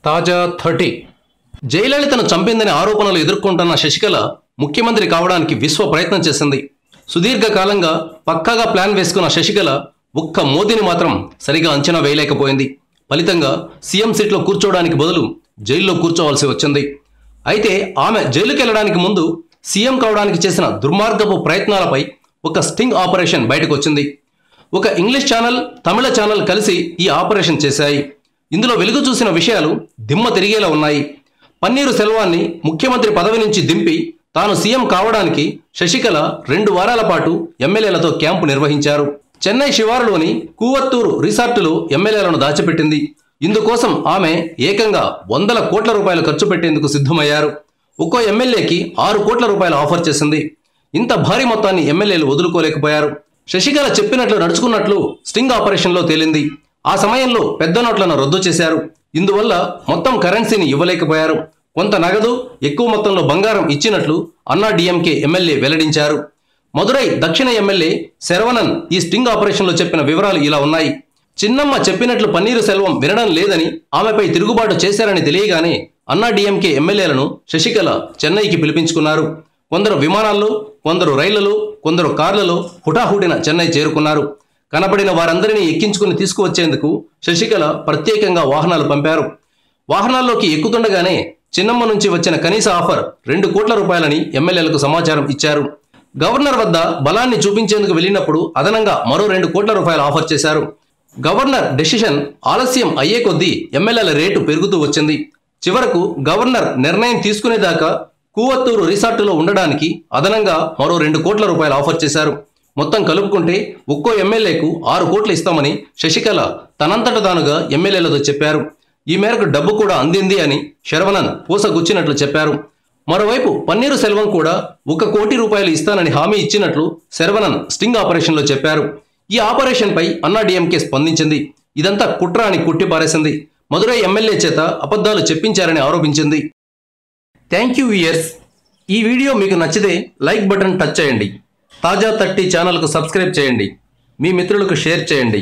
తాజా 30 జయలలితను చంపిందని ఆరోపణలు ఎదుర్కొంటున్న శశికళ ముఖ్యమంత్రి కావడానికి విశ్వ ప్రయత్నం చేసింది. సుదీర్ఘకాలంగా పక్కాగా ప్లాన్ వేసుకున్న శశికళ ఒక్క మోదీని మాత్రం సరిగా అంచనా వేయలేకపోయింది. ఫలితంగా సీఎం సీట్లో కూర్చోవడానికి బదులు జైల్లో కూర్చోవాల్సి వచ్చింది. అయితే ఆమె జైలుకి వెళ్లడానికి ముందు సీఎం కావడానికి చేసిన దుర్మార్గపు ప్రయత్నాలపై ఒక స్టింగ్ ఆపరేషన్ బయటకు వచ్చింది. ఒక ఇంగ్లీష్ ఛానల్, తమిళ ఛానల్ కలిసి ఈ ఆపరేషన్ చేశాయి. ఇందులో వెలుగు చూసిన విషయాలు దిమ్మ తిరిగేలా ఉన్నాయి. పన్నీరు సెల్వాన్ని ముఖ్యమంత్రి పదవి నుంచి దింపి తాను సీఎం కావడానికి శశికళ 2 వారాల పాటు ఎమ్మెల్యేలతో క్యాంపు నిర్వహించారు. చెన్నై శివారులోని కూవత్తూరు రిసార్టులో ఎమ్మెల్యేలను దాచిపెట్టింది. ఇందుకోసం ఆమె ఏకంగా 100 కోట్ల రూపాయలు ఖర్చు పెట్టేందుకు సిద్ధమయ్యారు. ఒక్కో ఎమ్మెల్యేకి 6 కోట్ల రూపాయలు ఆఫర్ చేసింది. ఇంత భారీ మొత్తాన్ని ఎమ్మెల్యేలు వదులుకోలేకపోయారు. శశికళ చెప్పినట్లు నడుచుకున్నట్లు స్టింగ్ ఆపరేషన్లో తేలింది. ఆ సమయంలో పెద్ద నోట్లను రద్దు చేశారు. ఇందువల్ల మొత్తం కరెన్సీని ఇవ్వలేకపోయారు. కొంత నగదు, ఎక్కువ మొత్తంలో బంగారం ఇచ్చినట్లు అన్నా డీఎంకే ఎమ్మెల్యే వెల్లడించారు. మదురై దక్షిణ ఎమ్మెల్యే శరవణన్ ఈ స్టింగ్ ఆపరేషన్లో చెప్పిన వివరాలు ఇలా ఉన్నాయి. చిన్నమ్మ చెప్పినట్లు పన్నీరు సెల్వం వినడం లేదని ఆమెపై తిరుగుబాటు చేశారని తెలియగానే అన్నా డీఎంకే ఎమ్మెల్యేలను శశికళ చెన్నైకి పిలిపించుకున్నారు. కొందరు విమానాల్లో, కొందరు రైళ్లలో, కొందరు కార్లలో హుటాహుటిన చెన్నై చేరుకున్నారు. కనపడిన వారందరినీ ఎక్కించుకుని తీసుకువచ్చేందుకు శశికళ ప్రత్యేకంగా వాహనాలు పంపారు. వాహనాల్లోకి ఎక్కుతుండగానే చిన్నమ్మ నుంచి వచ్చిన కనీస ఆఫర్ 2 కోట్ల రూపాయలని ఎమ్మెల్యేలకు సమాచారం ఇచ్చారు. గవర్నర్ వద్ద బలాన్ని చూపించేందుకు వెళ్ళినప్పుడు అదనంగా మరో 2 కోట్ల రూపాయలు ఆఫర్ చేశారు. గవర్నర్ డెసిషన్ ఆలస్యం అయ్యే కొద్దీ ఎమ్మెల్యేల రేటు పెరుగుతూ వచ్చింది. చివరకు గవర్నర్ నిర్ణయం తీసుకునేదాకా కూవత్తూరు రిసార్టులో ఉండడానికి అదనంగా మరో 2 కోట్ల రూపాయలు ఆఫర్ చేశారు. మొత్తం కలుపుకుంటే ఒక్కో ఎమ్మెల్యేకు 6 కోట్లు ఇస్తామని శశికళ తనంతట తానుగా ఎమ్మెల్యేలతో చెప్పారు. ఈ మేరకు డబ్బు కూడా అందింది అని శరవణన్ పూసగుచ్చినట్లు చెప్పారు. మరోవైపు పన్నీరు సెల్వం కూడా 1 కోటి రూపాయలు ఇస్తానని హామీ ఇచ్చినట్లు శరవణన్ స్టింగ్ ఆపరేషన్లో చెప్పారు. ఈ ఆపరేషన్పై అన్నా డీఎంకే స్పందించింది. ఇదంతా కుట్ర అని కుట్టిపారేసింది. మదురై ఎమ్మెల్యే చేత అబద్ధాలు చెప్పించారని ఆరోపించింది. Thank you viewers. ఈ వీడియో మీకు నచ్చితే లైక్ బటన్ టచ్ చేయండి. తాజా 30 ఛానల్కు సబ్స్క్రైబ్ చేయండి. మీ మిత్రులకు షేర్ చేయండి.